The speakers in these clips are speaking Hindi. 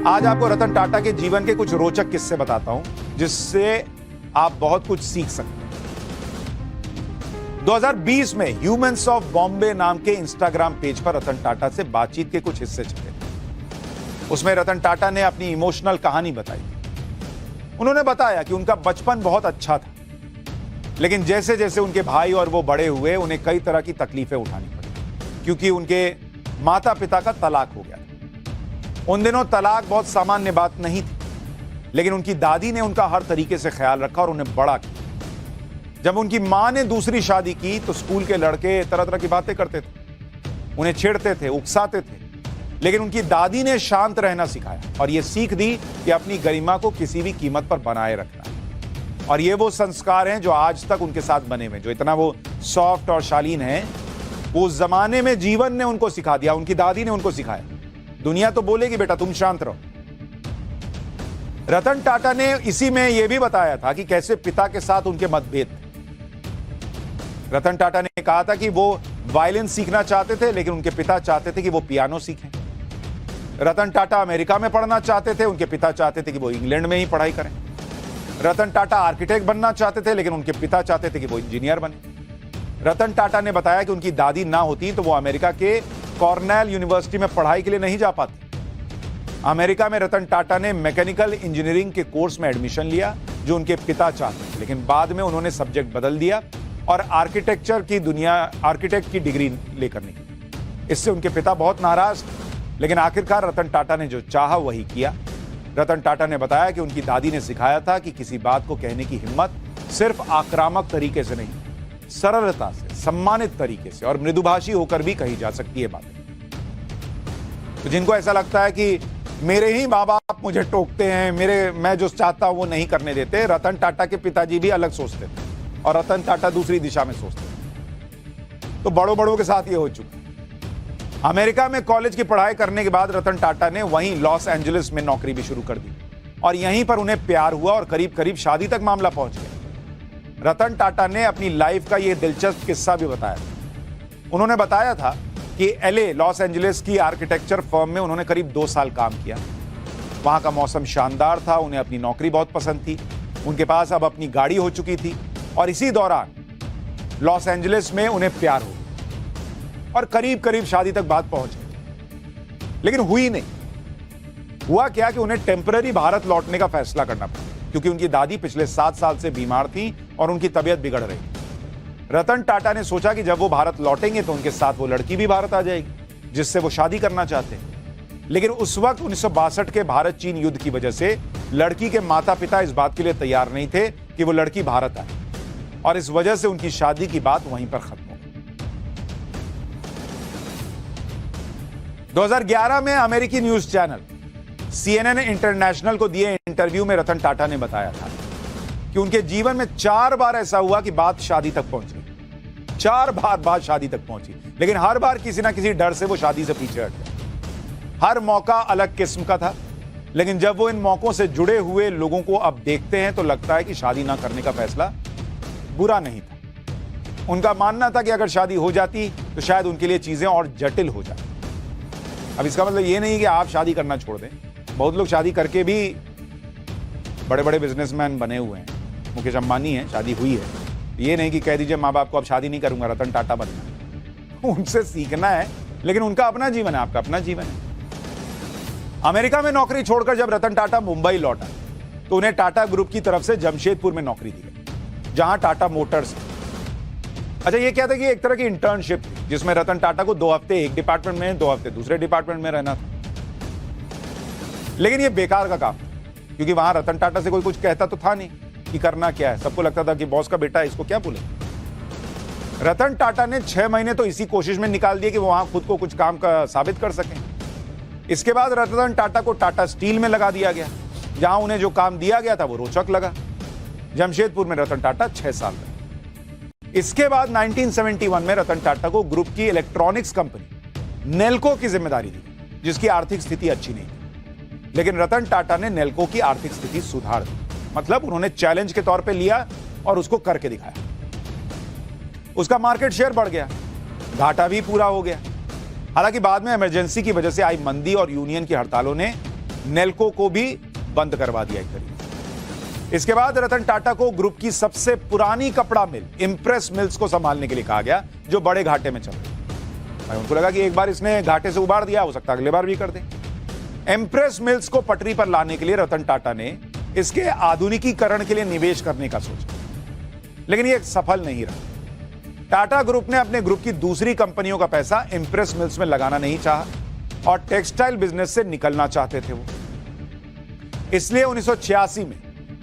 आज आपको रतन टाटा के जीवन के कुछ रोचक किस्से बताता हूं जिससे आप बहुत कुछ सीख सकते हैं। 2020 में ह्यूमंस ऑफ बॉम्बे नाम के इंस्टाग्राम पेज पर रतन टाटा से बातचीत के कुछ हिस्से छपे। उसमें रतन टाटा ने अपनी इमोशनल कहानी बताई। उन्होंने बताया कि उनका बचपन बहुत अच्छा था, लेकिन जैसे जैसे उनके भाई और वो बड़े हुए उन्हें कई तरह की तकलीफें उठानी पड़ी क्योंकि उनके माता पिता का तलाक हो गया था। उन दिनों तलाक बहुत सामान्य बात नहीं थी, लेकिन उनकी दादी ने उनका हर तरीके से ख्याल रखा और उन्हें बड़ा किया। जब उनकी मां ने दूसरी शादी की तो स्कूल के लड़के तरह तरह की बातें करते थे, उन्हें छेड़ते थे, उकसाते थे, लेकिन उनकी दादी ने शांत रहना सिखाया और यह सीख दी कि अपनी गरिमा को किसी भी कीमत पर बनाए रखना है। और ये वो संस्कार हैं जो आज तक उनके साथ बने हुए, जो इतना वो सॉफ्ट और शालीन है, वो उस जमाने में जीवन ने उनको सिखा दिया, उनकी दादी ने उनको सिखाया। दुनिया तो बोलेगी बेटा तुम शांत रहो। रतन टाटा ने इसी में यह भी बताया था कि कैसे पिता के साथ उनके मतभेद थे। रतन टाटा ने कहा था कि वो वायलिन सीखना चाहते थे, लेकिन उनके पिता चाहते थे कि वो पियानो सीखें। रतन टाटा अमेरिका में पढ़ना चाहते थे, उनके पिता चाहते थे कि वो इंग्लैंड में ही पढ़ाई करें। रतन टाटा आर्किटेक्ट बनना चाहते थे, लेकिन उनके पिता चाहते थे कि वो इंजीनियर बने। रतन टाटा ने बताया कि उनकी दादी ना होती तो वो अमेरिका के कॉर्नेल यूनिवर्सिटी में पढ़ाई के लिए नहीं जा पाते। अमेरिका में रतन टाटा ने मैकेनिकल इंजीनियरिंग के कोर्स में एडमिशन लिया जो उनके पिता चाहते थे, लेकिन बाद में उन्होंने सब्जेक्ट बदल दिया और आर्किटेक्ट की डिग्री लेकर निकले। इससे उनके पिता बहुत नाराज थे, लेकिन आखिरकार रतन टाटा ने जो चाहा वही किया। रतन टाटा ने बताया कि उनकी दादी ने सिखाया था कि किसी बात को कहने की हिम्मत सिर्फ आक्रामक तरीके से नहीं, सरलता से, सम्मानित तरीके से और मृदुभाषी होकर भी कही जा सकती है बातें। तो जिनको ऐसा लगता है कि मेरे ही माँ बाप मुझे टोकते हैं, मैं जो चाहता हूं वो नहीं करने देते, रतन टाटा के पिताजी भी अलग सोचते थे और रतन टाटा दूसरी दिशा में सोचते थे। तो बड़ों के साथ ये हो चुका है। अमेरिका में कॉलेज की पढ़ाई करने के बाद रतन टाटा ने वहीं लॉस एंजलिस में नौकरी भी शुरू कर दी और यहीं पर उन्हें प्यार हुआ और करीब करीब शादी तक मामला पहुंच गया। रतन टाटा ने अपनी लाइफ का यह दिलचस्प किस्सा भी बताया। उन्होंने बताया था कि एलए लॉस एंजलिस की आर्किटेक्चर फर्म में उन्होंने करीब 2 साल काम किया। वहां का मौसम शानदार था, उन्हें अपनी नौकरी बहुत पसंद थी, उनके पास अब अपनी गाड़ी हो चुकी थी और इसी दौरान लॉस एंजलिस में उन्हें प्यार हो गया और करीब करीब शादी तक बात पहुंच गई। लेकिन हुई नहीं। हुआ क्या कि उन्हें टेम्पररी भारत लौटने का फैसला करना पड़ा क्योंकि उनकी दादी पिछले 7 साल से बीमार थी और उनकी तबीयत बिगड़ रही। रतन टाटा ने सोचा कि जब वो भारत लौटेंगे तो उनके साथ वो लड़की भी भारत आ जाएगी जिससे वो शादी करना चाहते हैं। लेकिन उस वक्त 1962 के भारत चीन युद्ध की वजह से लड़की के माता पिता इस बात के लिए तैयार नहीं थे कि वो लड़की भारत आए और इस वजह से उनकी शादी की बात वहीं पर खत्म हो गई। 2011 में अमेरिकी न्यूज चैनल CNN इंटरनेशनल को दिए इंटरव्यू में रतन टाटा ने बताया था कि उनके जीवन में 4 बार ऐसा हुआ कि बात शादी तक पहुंच गई। 4 बार बात शादी तक पहुंची, लेकिन हर बार किसी ना किसी डर से वो शादी से पीछे हट गए। हर मौका अलग किस्म का था, लेकिन जब वो इन मौकों से जुड़े हुए लोगों को अब देखते हैं तो लगता है कि शादी ना करने का फैसला बुरा नहीं था। उनका मानना था कि अगर शादी हो जाती तो शायद उनके लिए चीजें और जटिल हो जाती। अब इसका मतलब ये नहीं कि आप शादी करना छोड़ दें। बहुत लोग शादी करके भी बड़े बड़े बिजनेसमैन बने हुए हैं। मुकेश अंबानी है, शादी हुई है। ये नहीं कि कह दीजिए माँ बाप को अब शादी नहीं करूंगा, रतन टाटा बनना। उनसे सीखना है, लेकिन उनका अपना जीवन है, आपका अपना जीवन है। अमेरिका में नौकरी छोड़कर जब रतन टाटा मुंबई लौटा तो उन्हें टाटा ग्रुप की तरफ से जमशेदपुर में नौकरी दी गई, जहां टाटा मोटर्स। अच्छा, ये क्या था कि एक तरह की इंटर्नशिप थी जिसमें रतन टाटा को 2 हफ्ते एक डिपार्टमेंट में, 2 हफ्ते दूसरे डिपार्टमेंट में रहना था। लेकिन ये बेकार का काम था क्योंकि वहां रतन टाटा से कोई कुछ कहता तो था नहीं कि करना क्या है। सबको लगता था कि बॉस का बेटा है, इसको क्या बोले। रतन टाटा ने 6 महीने तो इसी कोशिश में निकाल दिए कि वो वहां खुद को कुछ काम का साबित कर सकें। इसके बाद रतन टाटा को टाटा स्टील में लगा दिया गया, जहां उन्हें जो काम दिया गया था वो रोचक लगा। जमशेदपुर में रतन टाटा 6 साल रहे। इसके बाद 1971 में रतन टाटा को ग्रुप की इलेक्ट्रॉनिक्स कंपनी नेल्को की जिम्मेदारी दी, जिसकी आर्थिक स्थिति अच्छी नहीं थी। लेकिन रतन टाटा ने नेल्को की आर्थिक स्थिति सुधार दी, मतलब उन्होंने चैलेंज के तौर पे लिया और उसको करके दिखाया। उसका मार्केट शेयर बढ़ गया, घाटा भी पूरा हो गया। हालांकि बाद में इमरजेंसी की वजह से आई मंदी और यूनियन की हड़तालों ने नेल्को को भी बंद करवा दिया एक तरीके। इसके बाद रतन टाटा को ग्रुप की सबसे पुरानी कपड़ा मिल इंप्रेस मिल्स को संभालने के लिए कहा गया, जो बड़े घाटे में चल रही। उनको लगा कि एक बार इसने घाटे से उबार दिया, हो सकता है अगले बार भी कर दे। इंप्रेस मिल्स को पटरी पर लाने के लिए रतन टाटा ने इसके आधुनिकीकरण के लिए निवेश करने का सोचा, लेकिन यह सफल नहीं रहा। टाटा ग्रुप ने अपने ग्रुप की दूसरी कंपनियों का पैसा इंप्रेस मिल्स में लगाना नहीं चाहा और टेक्सटाइल बिजनेस से निकलना चाहते थे वो। इसलिए 1986 में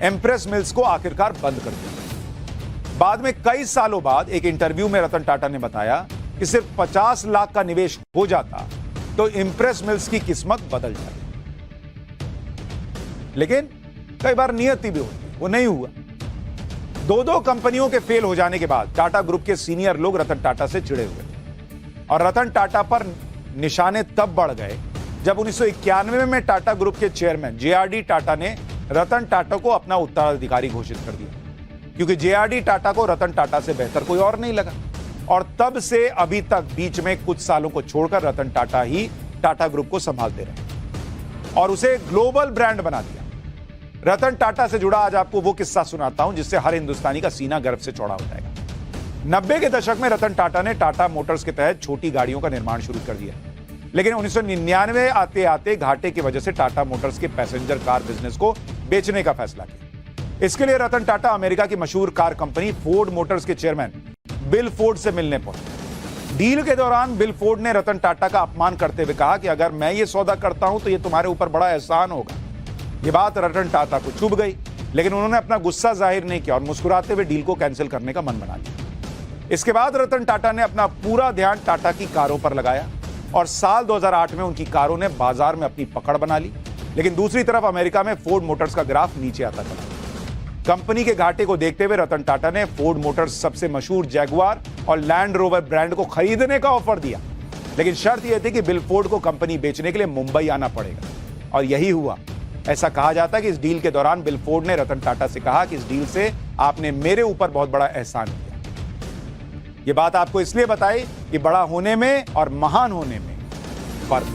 इंप्रेस मिल्स को आखिरकार बंद कर दिया। बाद में कई सालों बाद एक इंटरव्यू में रतन टाटा ने बताया कि सिर्फ 50 लाख का निवेश हो जाता तो इंप्रेस मिल्स की किस्मत बदल जाती। लेकिन कई बार नियति भी होती, वो नहीं हुआ। दो कंपनियों के फेल हो जाने के बाद टाटा ग्रुप के सीनियर लोग रतन टाटा से चिढ़े हुए और रतन टाटा पर निशाने तब बढ़ गए जब 1991 में टाटा ग्रुप के चेयरमैन जेआरडी टाटा ने रतन टाटा को अपना उत्तराधिकारी घोषित कर दिया, क्योंकि जेआरडी टाटा को रतन टाटा से बेहतर कोई और नहीं लगा। और तब से अभी तक बीच में कुछ सालों को छोड़कर रतन टाटा ही टाटा ग्रुप को संभालते रहे और उसे ग्लोबल ब्रांड बना दिया। रतन टाटा से जुड़ा आज आपको वो किस्सा सुनाता हूं जिससे हर हिंदुस्तानी का सीना गर्व से चौड़ा हो जाएगा। 90 के दशक में रतन टाटा ने टाटा मोटर्स के तहत छोटी गाड़ियों का निर्माण शुरू कर दिया, लेकिन 1999 आते आते घाटे की वजह से टाटा मोटर्स के पैसेंजर कार बिजनेस को बेचने का फैसला किया। इसके लिए रतन टाटा अमेरिका की मशहूर कार कंपनी फोर्ड मोटर्स के चेयरमैन बिल फोर्ड से मिलने पहुंचे। डील के दौरान बिल फोर्ड ने रतन टाटा का अपमान करते हुए कहा कि अगर मैं ये सौदा करता हूं तो ये तुम्हारे ऊपर बड़ा एहसान होगा। ये बात रतन टाटा को चुभ गई, लेकिन उन्होंने अपना गुस्सा जाहिर नहीं किया और मुस्कुराते हुए डील को कैंसिल करने का मन बना लिया। इसके बाद रतन टाटा ने अपना पूरा ध्यान टाटा की कारों पर लगाया और साल 2008 में उनकी कारों ने बाजार में अपनी पकड़ बना ली। लेकिन दूसरी तरफ अमेरिका में फोर्ड मोटर्स का ग्राफ नीचे आता चला। कंपनी के घाटे को देखते हुए रतन टाटा ने फोर्ड मोटर्स सबसे मशहूर जैगुआर और लैंड रोवर ब्रांड को खरीदने का ऑफर दिया, लेकिन शर्त यह थी कि बिल फोर्ड को कंपनी बेचने के लिए मुंबई आना पड़ेगा, और यही हुआ। ऐसा कहा जाता है कि इस डील के दौरान बिल फोर्ड ने रतन टाटा से कहा कि इस डील से आपने मेरे ऊपर बहुत बड़ा एहसान किया। यह बात आपको इसलिए बताई कि बड़ा होने में और महान होने में फर्क